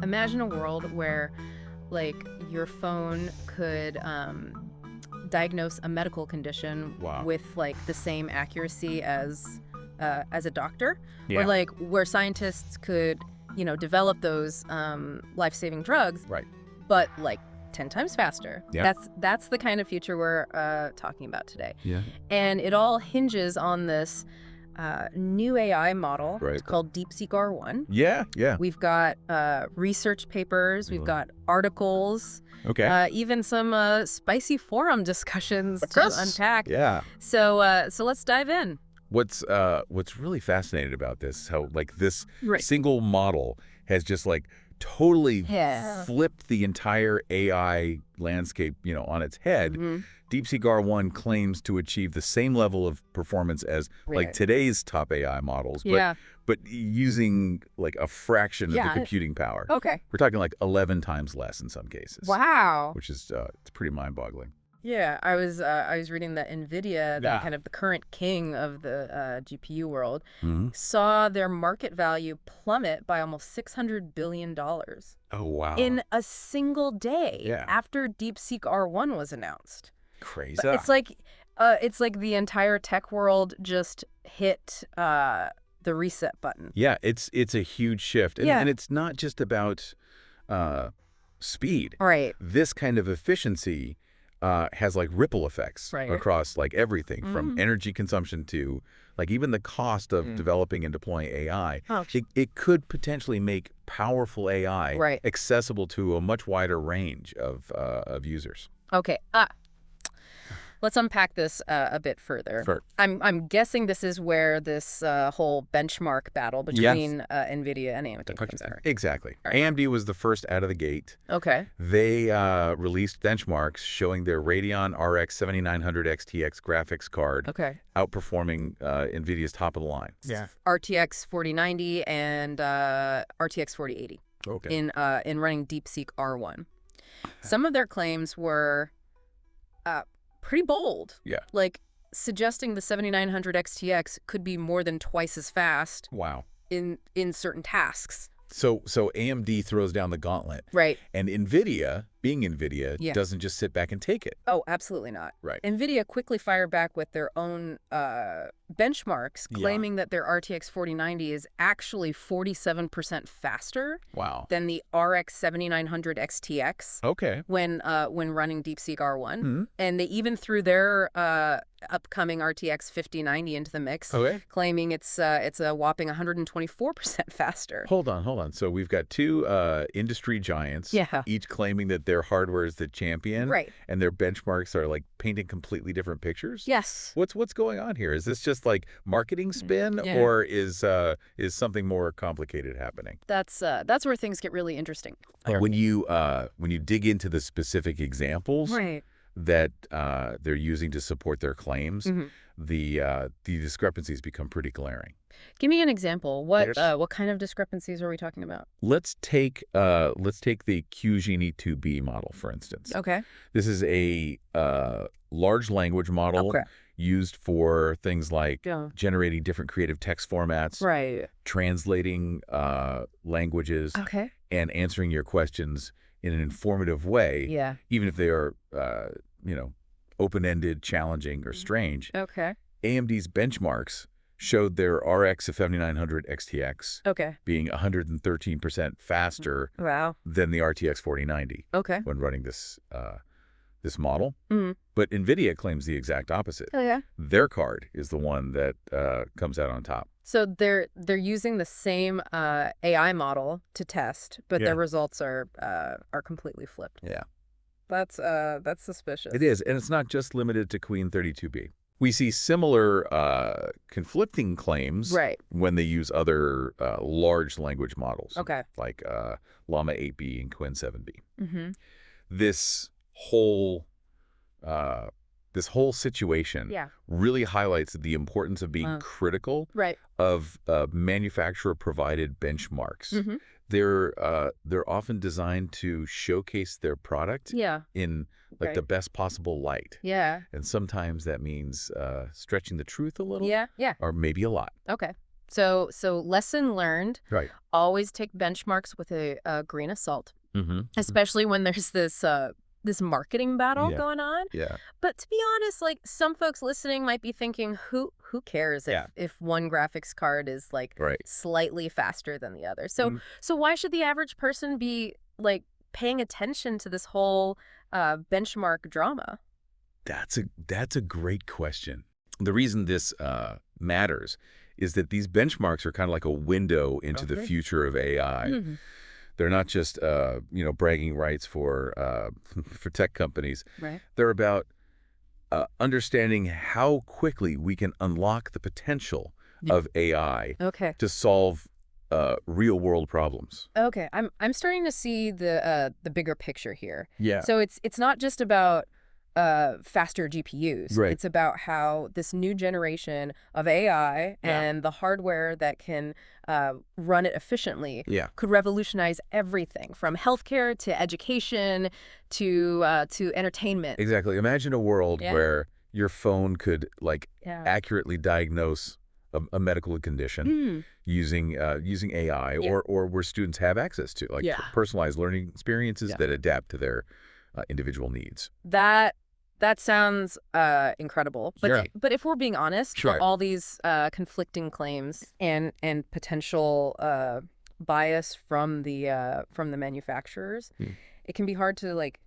Imagine a world where, like, your phone could diagnose a medical condition Wow. with like the same accuracy as a doctor, or Yeah. like where scientists could, develop those life-saving drugs, Right. but like 10 times faster. Yeah. That's the kind of future we're talking about today. Yeah. And it all hinges on this new AI model. Right. It's called DeepSeek R1. Yeah. Yeah. We've got research papers, we've got articles, Okay. even some spicy forum discussions to Yes. unpack. Yeah. So let's dive in. What's really fascinating about this is how like this Right. single model has just like totally Yeah. flipped the entire AI landscape, on its head. Mhm. DeepSeek R1 claims to achieve the same level of performance as like Right. today's top AI models, Yeah. but using like a fraction of Yeah. the computing power. Okay. We're talking like 11 times less in some cases. Wow. Which is it's pretty mind-boggling. Yeah, I was reading that Nvidia, the Yeah. kind of the current king of the GPU world, Mm-hmm. saw their market value plummet by almost $600 billion Oh, wow. in a single day Yeah. after DeepSeek R1 was announced. Crazy. But it's like the entire tech world just hit the reset button. Yeah, it's a huge shift. And, Yeah. and it's not just about speed. Right. This kind of efficiency has like ripple effects Right. across like everything from Mhm. energy consumption to like even the cost of developing and deploying AI. Oh, It could potentially make powerful AI Right. accessible to a much wider range of users. okay. Let's unpack this a bit further. Sure. I'm guessing this is where this whole benchmark battle between Nvidia and AMD comes in. Exactly. All right. AMD was the first out of the gate. Okay. They released benchmarks showing their Radeon RX 7900 XTX graphics card Okay. outperforming NVIDIA's top of the line. Yeah. RTX 4090 and RTX 4080 Okay. in running DeepSeek R1. Some of their claims were pretty bold. Yeah. Like suggesting the 7900 XTX could be more than twice as fast Wow. in certain tasks. So AMD throws down the gauntlet, Right. and NVIDIA, being NVIDIA, Yeah. doesn't just sit back and take it. Oh, absolutely not. Right. NVIDIA quickly fired back with their own benchmarks, Yeah. claiming that their RTX 4090 is actually 47% faster Wow. than the RX 7900 XTX Okay. when running DeepSeek R1. Hmm. And they even threw their upcoming RTX 5090 into the mix, Okay. claiming it's a whopping 124% faster. Hold on. So we've got two industry giants, Yeah. each claiming that their hardware is the champion, Right. and their benchmarks are like painting completely different pictures. Yes. What's going on here? Is this just like marketing spin, Yeah. or is something more complicated happening? That's where things get really interesting. When you dig into the specific examples Right. that they're using to support their claims, Mhm. the discrepancies become pretty glaring. Give me an example. What Yes. what kind of discrepancies are we talking about? Let's take the QGenie 2B model, for instance. Okay. This is a large language model Okay. used for things like Yeah. generating different creative text formats, Right. translating languages, Okay. and answering your questions in an informative way, Yeah. even if they are, open-ended, challenging, or strange. Okay. AMD's benchmarks showed their RX 7900 XTX Okay. being 113% faster Wow. than the RTX 4090 Okay. when running this model. Mhm. But NVIDIA claims the exact opposite. Oh yeah. Their card is the one that comes out on top. So they're using the same AI model to test, but Yeah. their results are completely flipped. Yeah. That's suspicious. It is, and it's not just limited to Queen 32B. We see similar conflicting claims Right. when they use other large language models, Okay. like Llama 8B and Quinn 7B. Mm-hmm. This whole situation Yeah. really highlights the importance of being critical Right. of manufacturer-provided benchmarks. Mm-hmm. They're often designed to showcase their product Yeah. in like Right. the best possible light. Yeah. And sometimes that means stretching the truth a little, Yeah. Yeah. or maybe a lot. Okay. So lesson learned, Right. always take benchmarks with a grain of salt, Mm-hmm. especially when there's this marketing battle Yeah. going on. Yeah. But to be honest, like some folks listening might be thinking, who cares if one graphics card is like Right. slightly faster than the other? So Mm. so why should the average person be like paying attention to this whole benchmark drama? That's a great question. The reason this matters is that these benchmarks are kind of like a window into the future of AI. Mhm. They're not just bragging rights for for tech companies. Right. They're about understanding how quickly we can unlock the potential of AI Okay. to solve real world problems. Okay. I'm starting to see the bigger picture here. Yeah. So it's not just about faster GPUs. Right. It's about how this new generation of AI Yeah. and the hardware that can run it efficiently Yeah. could revolutionize everything from healthcare to education to entertainment. Exactly. Imagine a world Yeah. where your phone could Yeah. accurately diagnose a medical condition Mm. using AI, Yeah. or where students have access to Yeah. personalized learning experiences Yeah. that adapt to their individual needs. That sounds incredible. But Sure. but if we're being honest, Sure. all these conflicting claims and potential bias from the manufacturers, it can be hard to like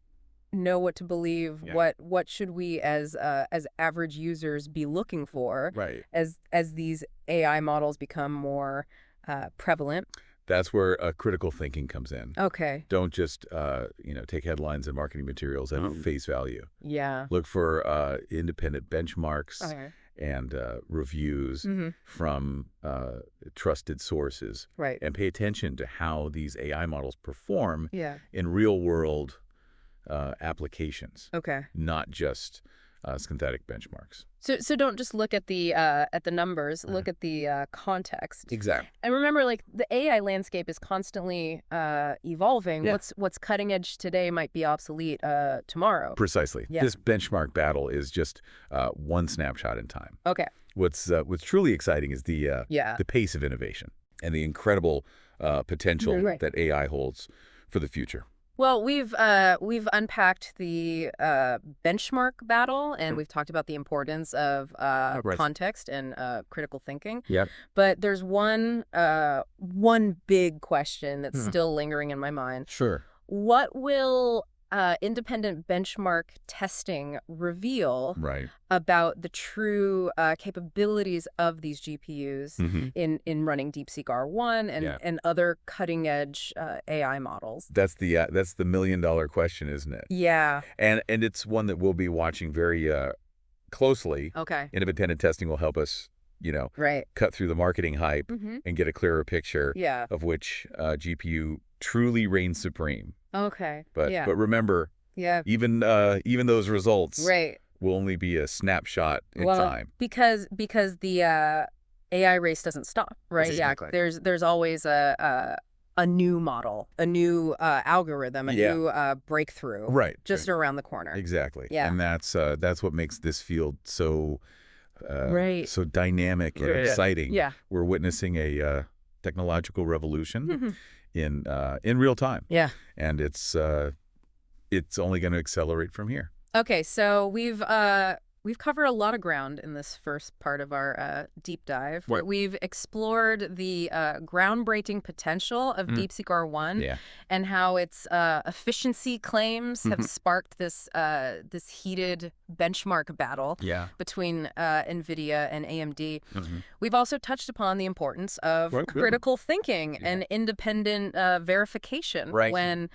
know what to believe. Yeah. What should we as average users be looking for Right. as these AI models become more prevalent? That's where critical thinking comes in. Okay. Don't just take headlines and marketing materials at face value. Yeah. Look for independent benchmarks Okay. and reviews from trusted sources, Right. and pay attention to how these AI models perform Yeah. in real world applications, Okay. not just synthetic benchmarks. So don't just look at the numbers. Look at the context. Exactly. And remember, like the AI landscape is constantly evolving. Yeah. What's cutting edge today might be obsolete tomorrow. Precisely. Yeah. This benchmark battle is just one snapshot in time. Okay. What's truly exciting is the pace of innovation and the incredible potential Right. that AI holds for the future. Well, we've unpacked the benchmark battle, and we've talked about the importance of Right. context and critical thinking. Yep. But there's one big question that's still lingering in my mind. Sure. What will independent benchmark testing reveal Right. about the true capabilities of these GPUs in running DeepSeek R1 and other cutting edge AI models? That's the million-dollar question, isn't it? Yeah. And it's one that we'll be watching very closely. Okay. Independent testing will help us, Right. cut through the marketing hype and get a clearer picture Yeah. of which GPU truly reigns supreme. Okay. But yeah. but remember, Yeah. even those results Right. will only be a snapshot in Well, time. because the AI race doesn't stop, right? Exactly. Yeah. There's always a new model, a new algorithm, a new breakthrough, Right. just around the corner. Exactly. Yeah. And that's what makes this field so Right. so dynamic and Yeah. exciting. Yeah. We're witnessing a technological revolution in real time. Yeah. And it's only going to accelerate from here. Okay, so we've covered a lot of ground in this first part of our deep dive. Right. We've explored the groundbreaking potential of DeepSeek R1 Yeah. and how its efficiency claims have sparked this heated benchmark battle Yeah. between Nvidia and AMD. We've also touched upon the importance of critical thinking and independent verification Right. when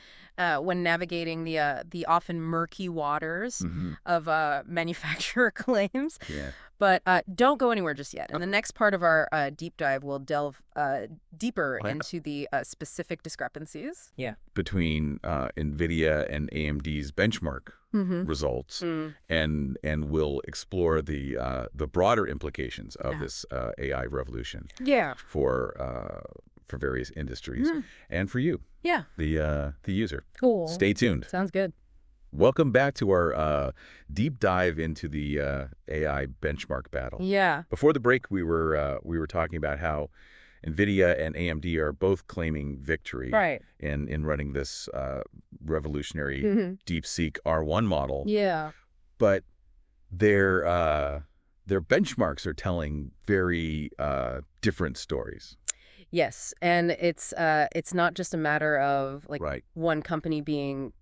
navigating the often murky waters of manufacturer claims. Yeah. But don't go anywhere just yet. In the next part of our deep dive, we'll delve deeper into the specific discrepancies. Yeah. Between Nvidia and AMD's benchmark results, and we'll explore the broader implications of this AI revolution Yeah. for various industries and for you, Yeah. the user. Cool. Stay tuned. Sounds good. Welcome back to our deep dive into the AI benchmark battle. Yeah. Before the break, we were talking about how Nvidia and AMD are both claiming victory Right. in running this revolutionary Hmm. DeepSeek R1 model, Yeah. but their benchmarks are telling very different stories. Yes, and it's not just a matter of like Right. one company being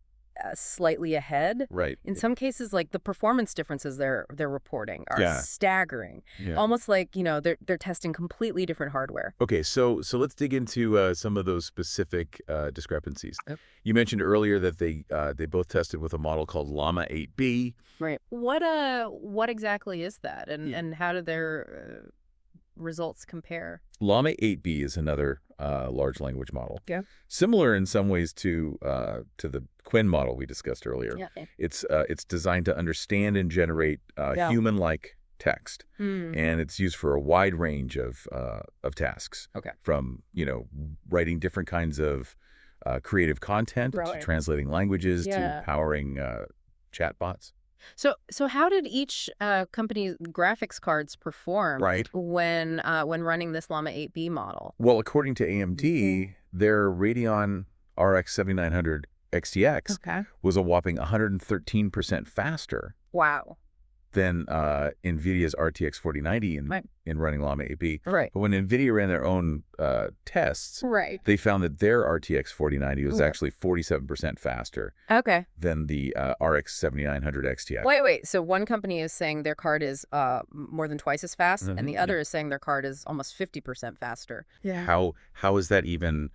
slightly ahead. Right. In some cases, like the performance differences they're reporting are Yeah. staggering. Yeah. Almost like, they're testing completely different hardware. Okay, so let's dig into some of those specific discrepancies. Yep. You mentioned earlier that they both tested with a model called Llama 8B. Right. What exactly is that, Yeah. and how do their results compare? Llama 8B is another large language model. Yeah. Similar in some ways to the Quinn model we discussed earlier. Yeah. It's designed to understand and generate Yeah. human-like text, Hmm. and it's used for a wide range of tasks. Okay. From writing different kinds of creative content to Right. translating languages Yeah. to powering chatbots. So how did each company's graphics cards perform Right. when running this Llama 8B model? Well, according to AMD, their Radeon RX 7900 XTX Okay. was a whopping 113% faster Wow. than Nvidia's RTX 4090 Right. in running Llama 8B. Right. But when Nvidia ran their own tests, Right. they found that their RTX 4090 was Okay. actually 47% faster Okay. than the RX 7900 XTX. Wait. So one company is saying their card is more than twice as fast, and the Mhm. other is saying their card is almost 50% faster. Yeah. How is that even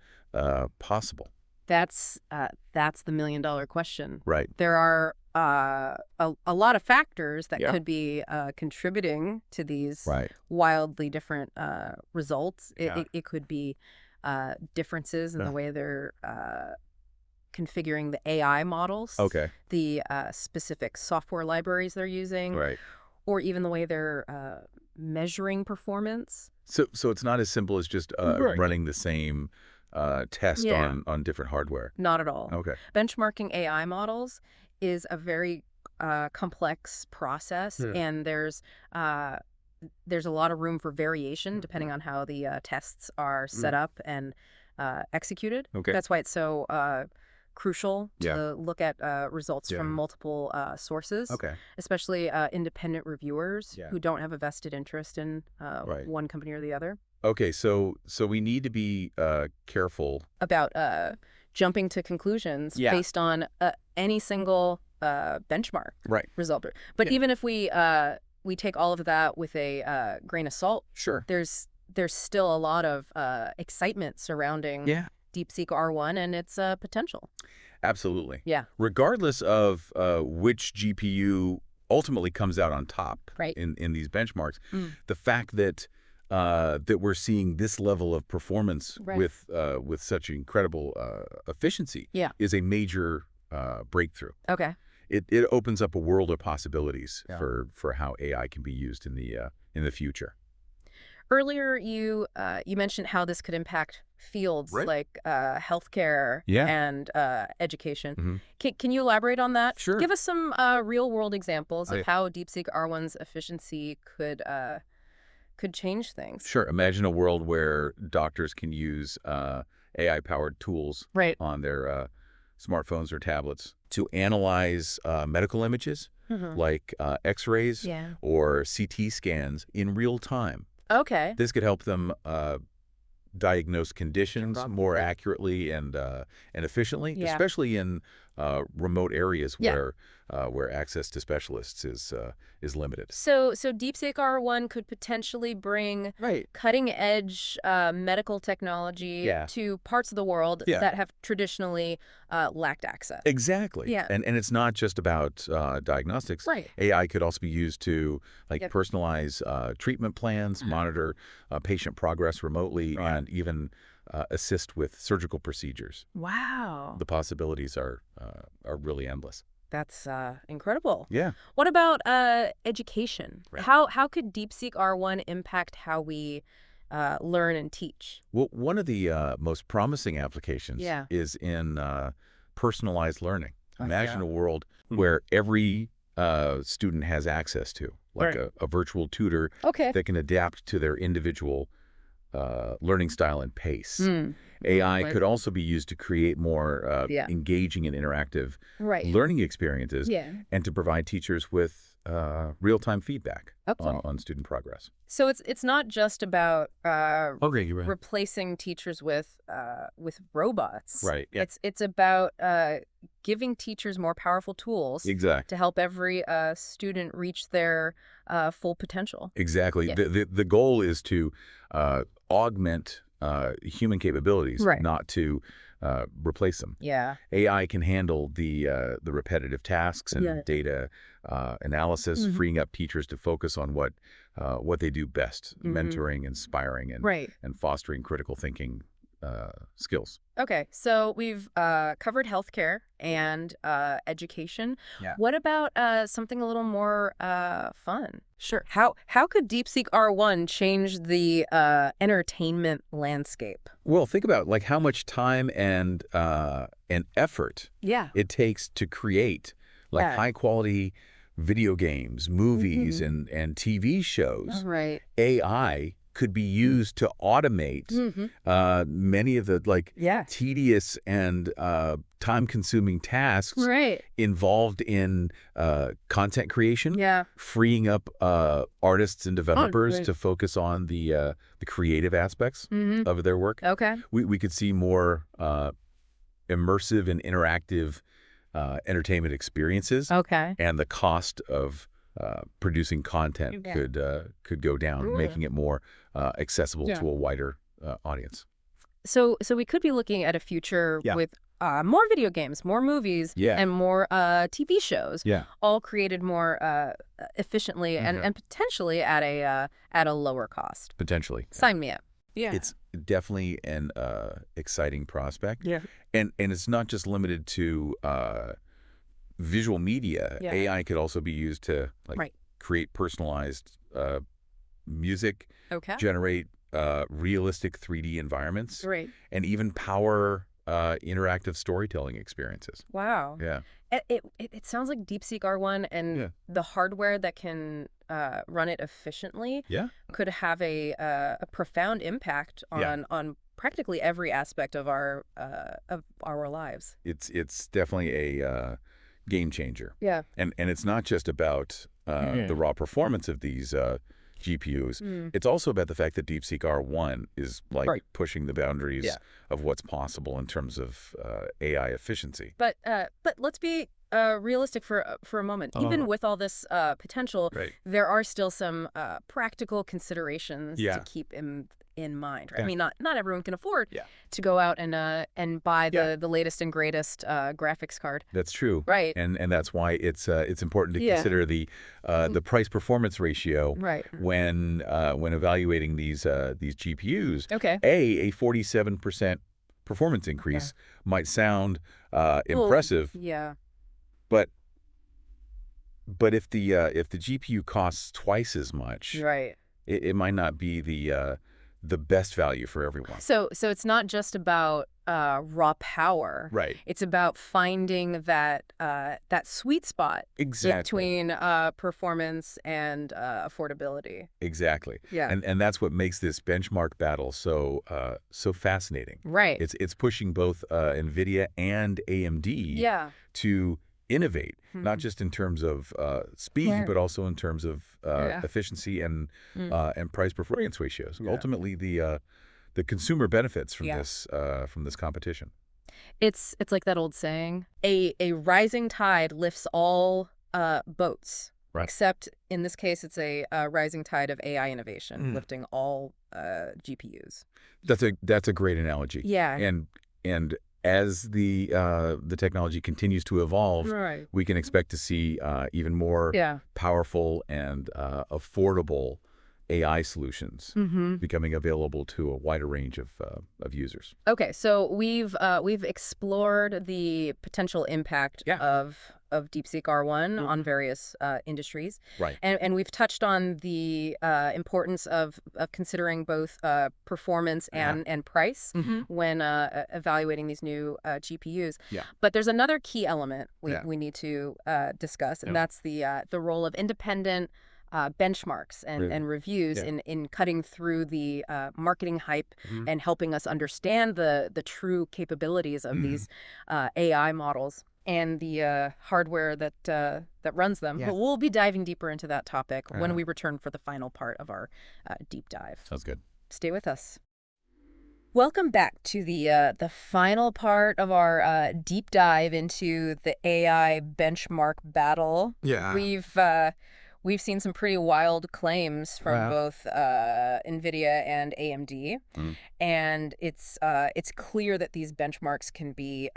possible? That's the million-dollar question. Right. There are a lot of factors that Yeah. could be contributing to these Right. wildly different results. Yeah. It could be differences in Yeah. the way they're configuring the AI models, Okay. the specific software libraries they're using, Right. or even the way they're measuring performance. So it's not as simple as just Right. running the same test Yeah. on different hardware. Not at all. Okay. Benchmarking AI models is a very complex process, and there's a lot of room for variation depending on how the tests are set up and executed. Okay. That's why it's so crucial to Yeah. look at results Yeah. from multiple sources, Okay. especially independent reviewers Yeah. who don't have a vested interest in Right. one company or the other. Okay. So we need to be careful. About jumping to conclusions Yeah. based on any single benchmark Right. result. But Yeah. even if we take all of that with a grain of salt, Sure. there's still a lot of excitement surrounding Yeah. DeepSeek R1 and its potential. Absolutely. Yeah. Regardless of which GPU ultimately comes out on top Right. in these benchmarks, Mm. the fact that we're seeing this level of performance Right. with such incredible efficiency Yeah. is a major breakthrough. Okay. It opens up a world of possibilities Yeah. for how AI can be used in the future. Earlier, you mentioned how this could impact fields Right. like healthcare Yeah. and education. Mhm. Can you elaborate on that? Sure. Give us some real-world examples of I- how DeepSeek R1's efficiency could change things. Sure. Imagine a world where doctors can use AI-powered tools Right. on their smartphones or tablets to analyze medical images like X-rays Yeah. or CT scans in real time. Okay. This could help them diagnose conditions Probably. more accurately and efficiently, Yeah. especially in remote areas Yeah. where access to specialists is limited. So DeepSeek R1 could potentially bring Right. cutting-edge medical technology Yeah. to parts of the world Yeah. that have traditionally lacked access. Exactly. Yeah. And it's not just about diagnostics. Right. AI could also be used to Yep. personalize treatment plans, monitor patient progress remotely, Right. and even assist with surgical procedures. Wow. The possibilities are really endless. That's incredible. Yeah. What about education? Right. How could DeepSeek R1 impact how we learn and teach? Well, one of the most promising applications Yeah. is in personalized learning. Imagine a world where every student has access to, like a virtual tutor that can adapt to their individual learning style and pace. AI could also be used to create more engaging and interactive learning experiences and to provide teachers with real-time feedback on student progress. So it's not just about You're right. replacing teachers with robots. Right. Yeah. It's about giving teachers more powerful tools Exactly. to help every student reach their full potential. Exactly. The goal is to augment human capabilities, not to replace them. Yeah. AI can handle the repetitive tasks and data analysis, freeing up teachers to focus on what they do best, mentoring, inspiring, and fostering critical thinking skills. Okay, so we've covered healthcare and education. What about something a little more fun? Sure. How could DeepSeek R1 change the entertainment landscape? Well, think about like how much time and effort it takes to create like high quality video games, movies, and TV shows. Right. AI could be used to automate many of the like tedious and time-consuming tasks involved in content creation, freeing up artists and developers to focus on the creative aspects of their work. We could see more immersive and interactive entertainment experiences, and the cost of producing content could go down, making it more accessible to a wider audience. So we could be looking at a future with more video games, more movies, and more TV shows, all created more efficiently and potentially at a lower cost. Potentially. Sign me up. Yeah. It's definitely an exciting prospect. And it's not just limited to visual media. AI could also be used to create personalized music, generate realistic 3D environments, and even power interactive storytelling experiences. Wow. Yeah. It sounds like DeepSeek R1 and the hardware that can run it efficiently could have a profound impact on practically every aspect of our lives. It's definitely a game changer. And it's not just about the raw performance of these GPUs. It's also about the fact that DeepSeek R1 is like pushing the boundaries of what's possible in terms of AI efficiency. But let's be realistic for a moment. Even with all this potential, there are still some practical considerations to keep in mind. Right? I mean, not everyone can afford to go out and buy the latest and greatest graphics card. That's true. Right. And that's why it's important to consider the price performance ratio when evaluating these GPUs. A 47% performance increase might sound impressive. But if the GPU costs twice as much, it might not be the best value for everyone. So it's not just about raw power. It's about finding that sweet spot between performance and affordability. Exactly. And that's what makes this benchmark battle so fascinating. It's pushing both Nvidia and AMD to innovate, not just in terms of speed, but also in terms of efficiency and price performance ratios. Ultimately, the consumer benefits from this competition. It's like that old saying: a rising tide lifts all boats. Except in this case, it's a rising tide of AI innovation, lifting all GPUs. That's a great analogy. And as the technology continues to evolve, we can expect to see even more powerful and affordable AI solutions becoming available to a wider range of users. Okay, so we've explored the potential impact of DeepSeek R1 on various industries. Right. And we've touched on the importance of considering both performance and price when evaluating these new GPUs. Yeah. But there's another key element we need to discuss, and that's the role of independent benchmarks and reviews in cutting through the marketing hype and helping us understand the true capabilities of these AI models and the hardware that runs them. But we'll be diving deeper into that topic when we return for the final part of our deep dive. Sounds good. Stay with us. Welcome back to the final part of our deep dive into the AI benchmark battle. Yeah. We've seen some pretty wild claims from both Nvidia and AMD, and it's clear that these benchmarks can be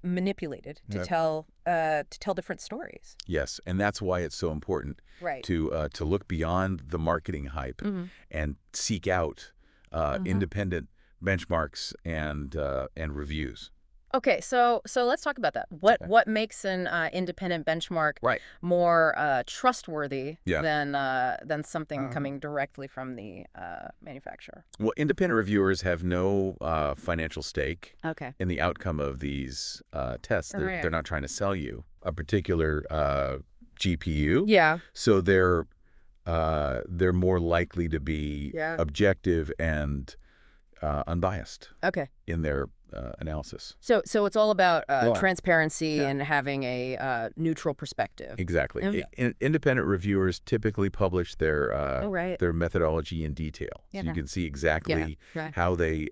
manipulated to tell different stories. Yes, and that's why it's so important to look beyond the marketing hype and seek out independent benchmarks and reviews. Okay, so let's talk about that. What makes an independent benchmark more trustworthy than something coming directly from the manufacturer? Well, independent reviewers have no financial stake in the outcome of these tests. They're not trying to sell you a particular GPU. Yeah. So they're more likely to be objective and unbiased. In their analysis. So it's all about transparency and having a neutral perspective. Exactly. Independent reviewers typically publish their methodology in detail. So you can see exactly how they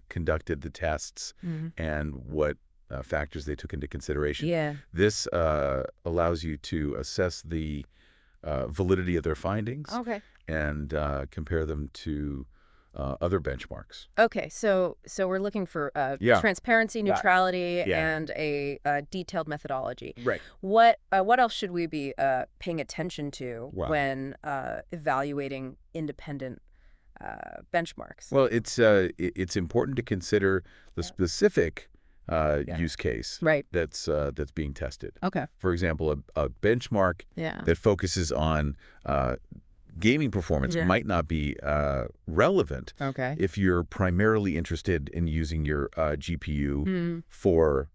conducted the tests and what factors they took into consideration. This allows you to assess the validity of their findings and compare them to other benchmarks. Okay, so we're looking for transparency, neutrality, and a detailed methodology. Right. What else should we be paying attention to when evaluating independent benchmarks? Well, it's important to consider the specific use case that's being tested. Okay. For example, a benchmark that focuses on gaming performance might not be relevant if you're primarily interested in using your GPU for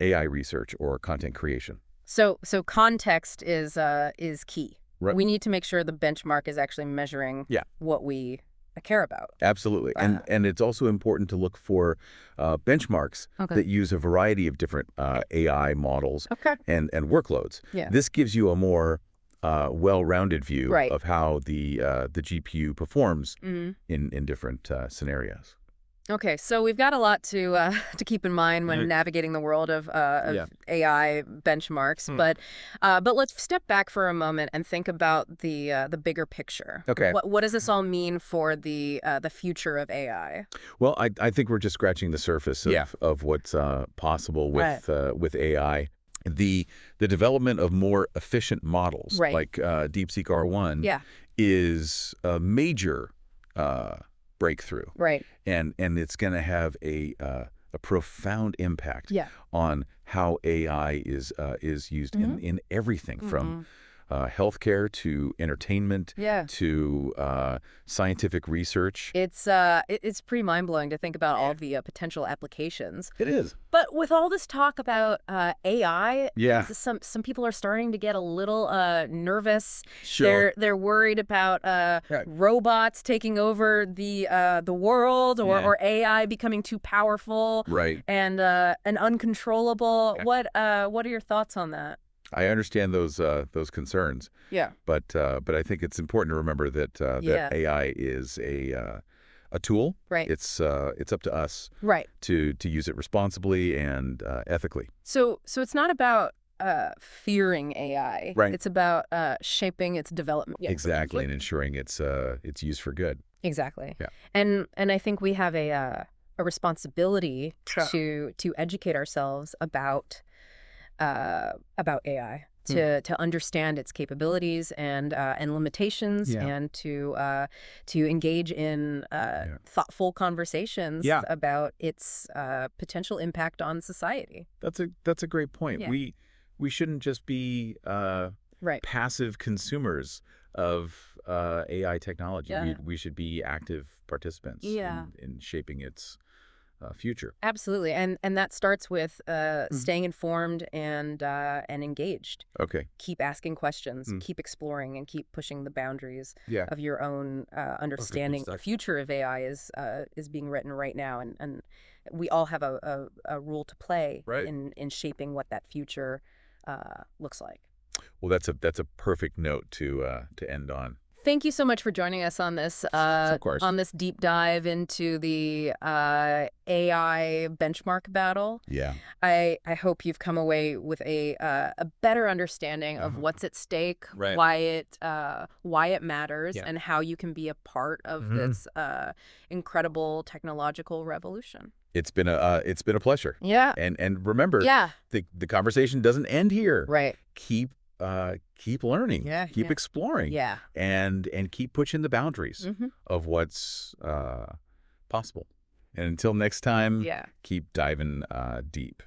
AI research or content creation. So context is key. Right. We need to make sure the benchmark is actually measuring what we care about. Absolutely. And it's also important to look for benchmarks that use a variety of different AI models and workloads. This gives you a more well-rounded view of how the GPU performs in different scenarios. Okay, so we've got a lot to keep in mind when navigating the world of AI benchmarks, but let's step back for a moment and think about the bigger picture. Okay, what does this all mean for the future of AI? Well, I think we're just scratching the surface of what's possible with AI. The development of more efficient models like DeepSeek R1 is a major breakthrough. And it's going to have a profound impact on how AI is used in everything from healthcare to entertainment to scientific research. It's pretty mind-blowing to think about all the potential applications. It is. But with all this talk about AI, some people are starting to get a little nervous. Sure. They're worried about robots taking over the world or AI becoming too powerful and uncontrollable. What are your thoughts on that? I understand those concerns. But I think it's important to remember that that AI is a tool. It's up to us to use it responsibly and ethically. So it's not about fearing AI. It's about shaping its development. Exactly, and ensuring it's used for good. Exactly. And I think we have a responsibility to educate ourselves about AI, to understand its capabilities and limitations, and to engage in thoughtful conversations about its potential impact on society. That's a great point. we shouldn't just be passive consumers of AI technology. We should be active participants in shaping its future. Absolutely, and that starts with staying informed and engaged. Okay. Keep asking questions, keep exploring, and keep pushing the boundaries of your own understanding. The future of AI is being written right now, and we all have a role to play in shaping what that future looks like. Well, that's a perfect note to end on. Thank you so much for joining us on this deep dive into the AI benchmark battle. Yeah. I hope you've come away with a better understanding of what's at stake, why it matters, and how you can be a part of this incredible technological revolution. It's been a pleasure. Yeah. And remember, the conversation doesn't end here. Right. Keep learning, keep exploring, and keep pushing the boundaries of what's possible. And until next time, keep diving deep.